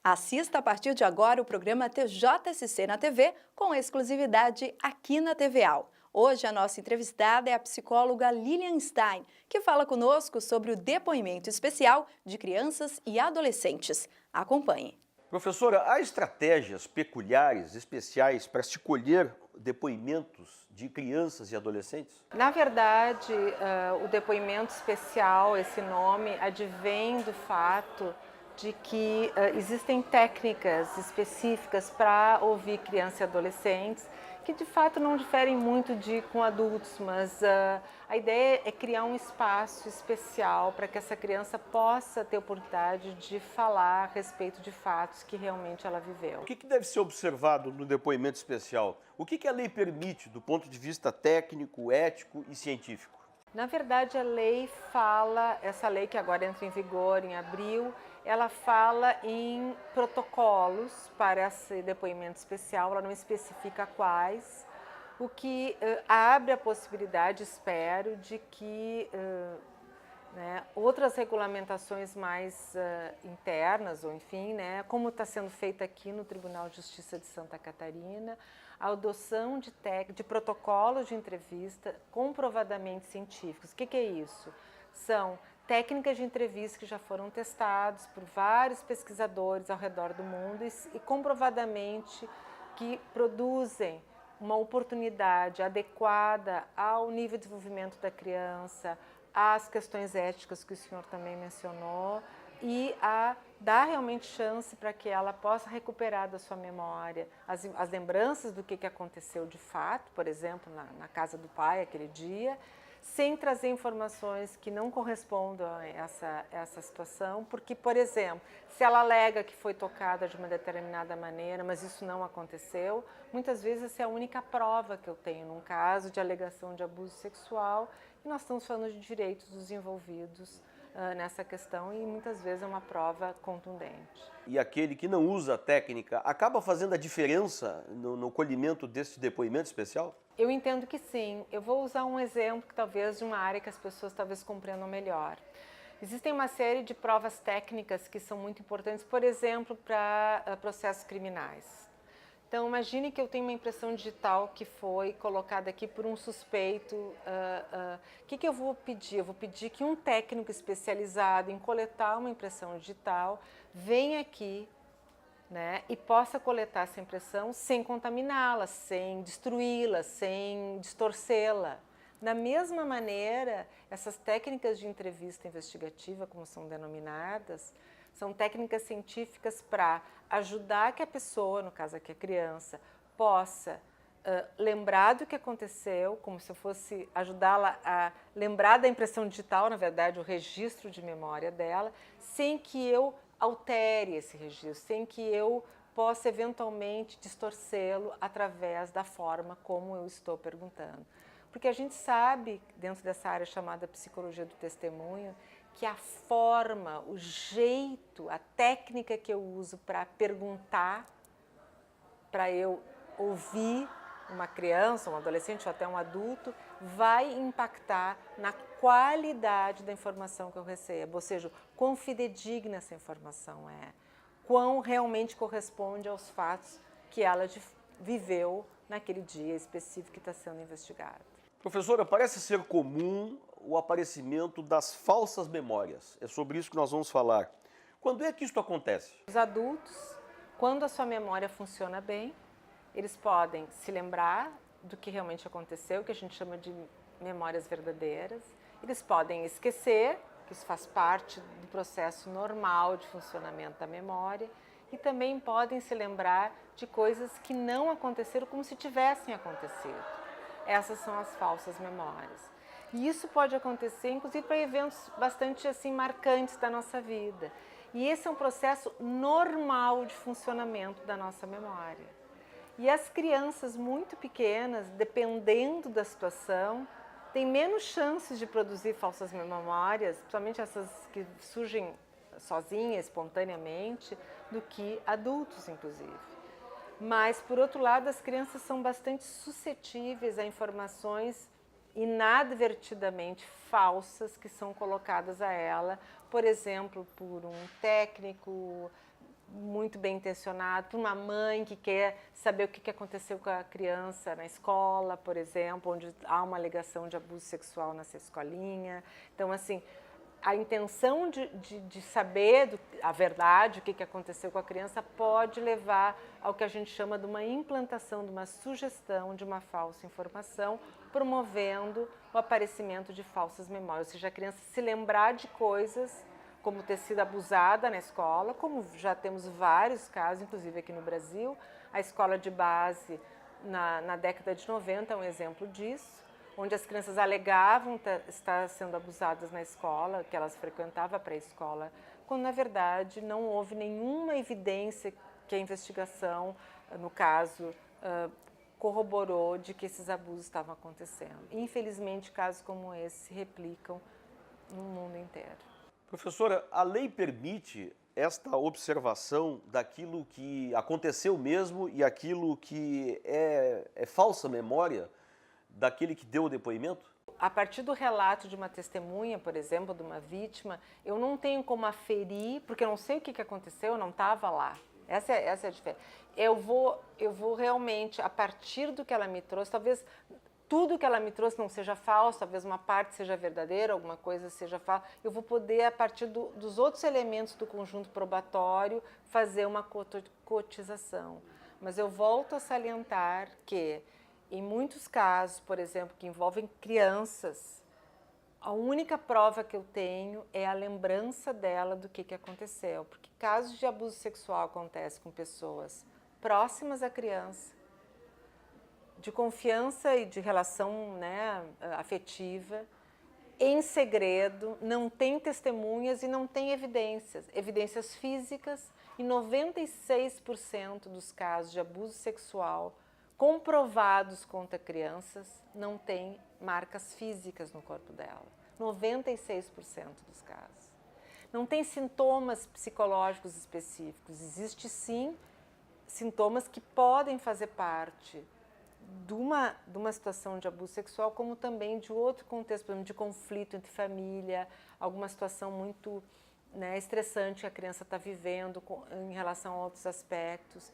Assista a partir de agora o programa TJSC na TV com exclusividade aqui na TVAL. Hoje a nossa entrevistada é a psicóloga Lilian Stein, que fala conosco sobre o depoimento especial de crianças e adolescentes. Acompanhe. Professora, há estratégias peculiares, especiais para se colher depoimentos de crianças e adolescentes? Na verdade, o depoimento especial, esse nome, advém do fato de que existem técnicas específicas para ouvir crianças e adolescentes que de fato não diferem muito com adultos, mas a ideia é criar um espaço especial para que essa criança possa ter oportunidade de falar a respeito de fatos que realmente ela viveu. O que deve ser observado no depoimento especial? O que a lei permite do ponto de vista técnico, ético e científico? Na verdade, a lei fala, essa lei que agora entra em vigor em abril, ela fala em protocolos para esse depoimento especial, ela não especifica quais, o que abre a possibilidade, espero, de que outras regulamentações mais internas, ou enfim, como está sendo feito aqui no Tribunal de Justiça de Santa Catarina, a adoção de protocolos de entrevista comprovadamente científicos. O que é isso? São técnicas de entrevista que já foram testadas por vários pesquisadores ao redor do mundo e comprovadamente que produzem uma oportunidade adequada ao nível de desenvolvimento da criança, às questões éticas que o senhor também mencionou e a dar realmente chance para que ela possa recuperar da sua memória as lembranças do que aconteceu de fato, por exemplo, na casa do pai aquele dia, sem trazer informações que não correspondam a essa situação, porque, por exemplo, se ela alega que foi tocada de uma determinada maneira, mas isso não aconteceu, muitas vezes essa é a única prova que eu tenho num caso de alegação de abuso sexual, e nós estamos falando de direitos dos envolvidos nessa questão e muitas vezes é uma prova contundente. E aquele que não usa a técnica acaba fazendo a diferença no colhimento desse depoimento especial? Eu entendo que sim. Eu vou usar um exemplo que talvez de uma área que as pessoas talvez compreendam melhor. Existem uma série de provas técnicas que são muito importantes, por exemplo, para processos criminais. Então, imagine que eu tenho uma impressão digital que foi colocada aqui por um suspeito. O que eu vou pedir? Eu vou pedir que um técnico especializado em coletar uma impressão digital venha aqui, e possa coletar essa impressão sem contaminá-la, sem destruí-la, sem distorcê-la. Da mesma maneira, essas técnicas de entrevista investigativa, como são denominadas, são técnicas científicas para ajudar que a pessoa, no caso aqui a criança, possa lembrar do que aconteceu, como se eu fosse ajudá-la a lembrar da impressão digital, na verdade, o registro de memória dela, sem que eu altere esse registro, sem que eu possa eventualmente distorcê-lo através da forma como eu estou perguntando. Porque a gente sabe, dentro dessa área chamada psicologia do testemunho, que a forma, o jeito, a técnica que eu uso para perguntar, para eu ouvir uma criança, um adolescente ou até um adulto, vai impactar na qualidade da informação que eu recebo, ou seja, quão fidedigna essa informação é, quão realmente corresponde aos fatos que ela viveu naquele dia específico que está sendo investigado. Professora, parece ser comum o aparecimento das falsas memórias. É sobre isso que nós vamos falar. Quando é que isso acontece? Os adultos, quando a sua memória funciona bem, eles podem se lembrar do que realmente aconteceu, que a gente chama de memórias verdadeiras. Eles podem esquecer, que isso faz parte do processo normal de funcionamento da memória, e também podem se lembrar de coisas que não aconteceram como se tivessem acontecido. Essas são as falsas memórias. E isso pode acontecer, inclusive, para eventos bastante marcantes da nossa vida. E esse é um processo normal de funcionamento da nossa memória. E as crianças muito pequenas, dependendo da situação, têm menos chances de produzir falsas memórias, principalmente essas que surgem sozinhas, espontaneamente, do que adultos, inclusive. Mas, por outro lado, as crianças são bastante suscetíveis a informações inadvertidamente falsas que são colocadas a ela, por exemplo, por um técnico muito bem intencionado, por uma mãe que quer saber o que aconteceu com a criança na escola, por exemplo, onde há uma alegação de abuso sexual nessa escolinha. Então, assim, a intenção de saber a verdade, o que aconteceu com a criança, pode levar ao que a gente chama de uma implantação, de uma sugestão de uma falsa informação, promovendo o aparecimento de falsas memórias, ou seja, a criança se lembrar de coisas como ter sido abusada na escola, como já temos vários casos, inclusive aqui no Brasil. A escola de base, na década de 90, é um exemplo disso, onde as crianças alegavam estar sendo abusadas na escola, que elas frequentavam a pré-escola, quando, na verdade, não houve nenhuma evidência que a investigação, no caso, corroborou de que esses abusos estavam acontecendo. Infelizmente, casos como esse se replicam no mundo inteiro. Professora, a lei permite esta observação daquilo que aconteceu mesmo e aquilo que é falsa memória daquele que deu o depoimento? A partir do relato de uma testemunha, por exemplo, de uma vítima, eu não tenho como aferir, porque eu não sei o que aconteceu, eu não estava lá. Essa é a diferença. Eu vou realmente, a partir do que ela me trouxe, talvez tudo que ela me trouxe não seja falso, talvez uma parte seja verdadeira, alguma coisa seja falsa, eu vou poder, a partir dos outros elementos do conjunto probatório, fazer uma cotização. Mas eu volto a salientar que, em muitos casos, por exemplo, que envolvem crianças, a única prova que eu tenho é a lembrança dela do que aconteceu. Porque casos de abuso sexual acontecem com pessoas próximas à criança, de confiança e de relação, né, afetiva, em segredo, não tem testemunhas e não tem evidências físicas, e 96% dos casos de abuso sexual comprovados contra crianças não tem marcas físicas no corpo dela. 96% dos casos. Não tem sintomas psicológicos específicos. Existe sim sintomas que podem fazer parte de uma situação de abuso sexual, como também de outro contexto, por exemplo, de conflito entre família, alguma situação muito, né, estressante que a criança está vivendo em relação a outros aspectos.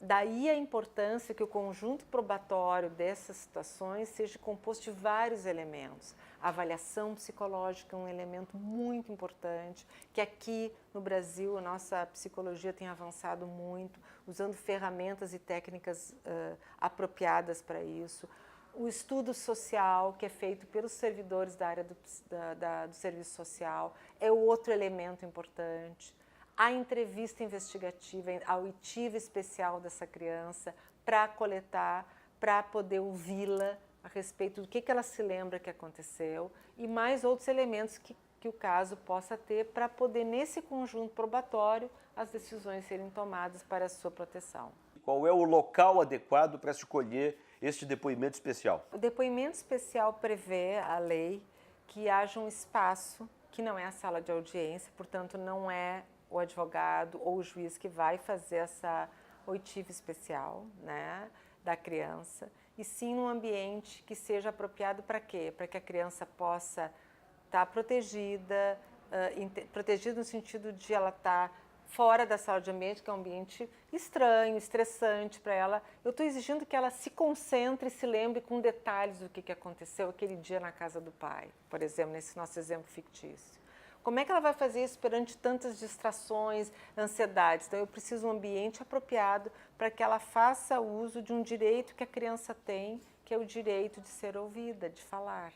Daí a importância que o conjunto probatório dessas situações seja composto de vários elementos. A avaliação psicológica é um elemento muito importante, que aqui no Brasil a nossa psicologia tem avançado muito, usando ferramentas e técnicas apropriadas para isso. O estudo social, que é feito pelos servidores da área do serviço social, é outro elemento importante. A entrevista investigativa, a oitiva especial dessa criança para coletar, para poder ouvi-la a respeito do que ela se lembra que aconteceu e mais outros elementos que o caso possa ter para poder, nesse conjunto probatório, as decisões serem tomadas para a sua proteção. Qual é o local adequado para se colher este depoimento especial? O depoimento especial prevê, a lei, que haja um espaço que não é a sala de audiência, portanto não é o advogado ou o juiz que vai fazer essa oitiva especial, né, da criança, e sim num ambiente que seja apropriado para quê? Para que a criança possa estar protegida, protegida no sentido de ela estar fora da sala de ambiente, que é um ambiente estranho, estressante para ela. Eu estou exigindo que ela se concentre e se lembre com detalhes do que aconteceu aquele dia na casa do pai, por exemplo, nesse nosso exemplo fictício. Como é que ela vai fazer isso perante tantas distrações, ansiedades? Então, eu preciso de um ambiente apropriado para que ela faça uso de um direito que a criança tem, que é o direito de ser ouvida, de falar,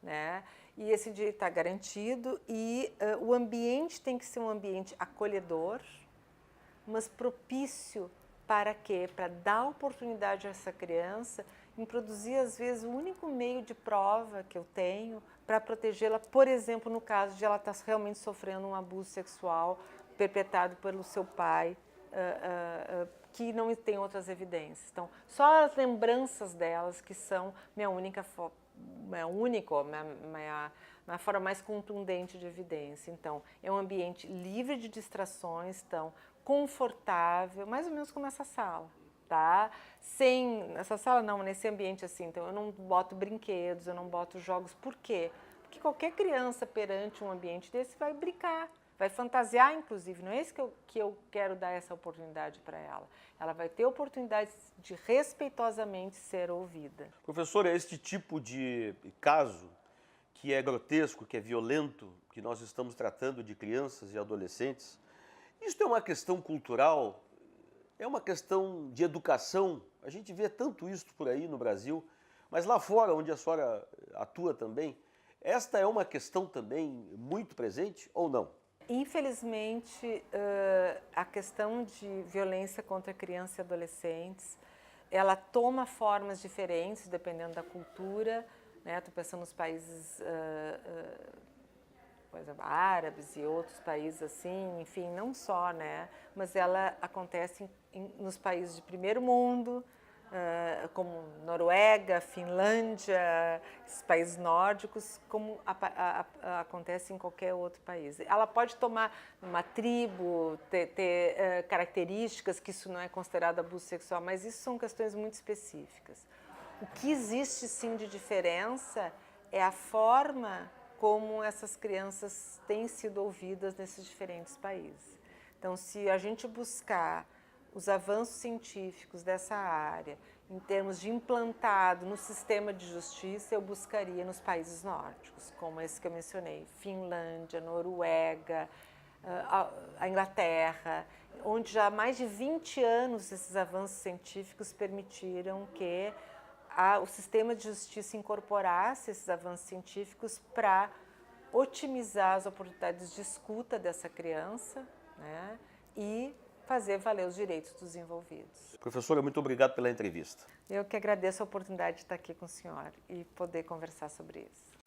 né? E esse direito está garantido e o ambiente tem que ser um ambiente acolhedor, mas propício para quê? Para dar oportunidade a essa criança em produzir, às vezes, o único meio de prova que eu tenho para protegê-la, por exemplo, no caso de ela estar realmente sofrendo um abuso sexual perpetrado pelo seu pai, que não tem outras evidências. Então, só as lembranças delas que são minha forma mais contundente de evidência. Então, é um ambiente livre de distrações, então, confortável, mais ou menos como essa sala. Tá? Nessa sala não, nesse ambiente assim, então eu não boto brinquedos, eu não boto jogos, por quê? Porque qualquer criança perante um ambiente desse vai brincar, vai fantasiar, inclusive, não é isso que eu quero dar essa oportunidade para ela. Ela vai ter oportunidade de respeitosamente ser ouvida. Professora, este tipo de caso que é grotesco, que é violento, que nós estamos tratando de crianças e adolescentes, isso é uma questão cultural, é uma questão de educação. A gente vê tanto isso por aí no Brasil, mas lá fora, onde a senhora atua também, esta é uma questão também muito presente ou não? Infelizmente, a questão de violência contra crianças e adolescentes, ela toma formas diferentes dependendo da cultura, né? Estou pensando nos países, por exemplo, árabes e outros países assim, enfim, não só, né? Mas ela acontece nos países de primeiro mundo, como Noruega, Finlândia, esses países nórdicos, como acontece em qualquer outro país. Ela pode tomar uma tribo, ter características que isso não é considerado abuso sexual, mas isso são questões muito específicas. O que existe sim de diferença é a forma como essas crianças têm sido ouvidas nesses diferentes países. Então, se a gente buscar os avanços científicos dessa área, em termos de implantado no sistema de justiça, eu buscaria nos países nórdicos, como esse que eu mencionei, Finlândia, Noruega, a Inglaterra, onde já há mais de 20 anos esses avanços científicos permitiram que o sistema de justiça incorporasse esses avanços científicos para otimizar as oportunidades de escuta dessa criança, né, e fazer valer os direitos dos envolvidos. Professora, muito obrigado pela entrevista. Eu que agradeço a oportunidade de estar aqui com o senhor e poder conversar sobre isso.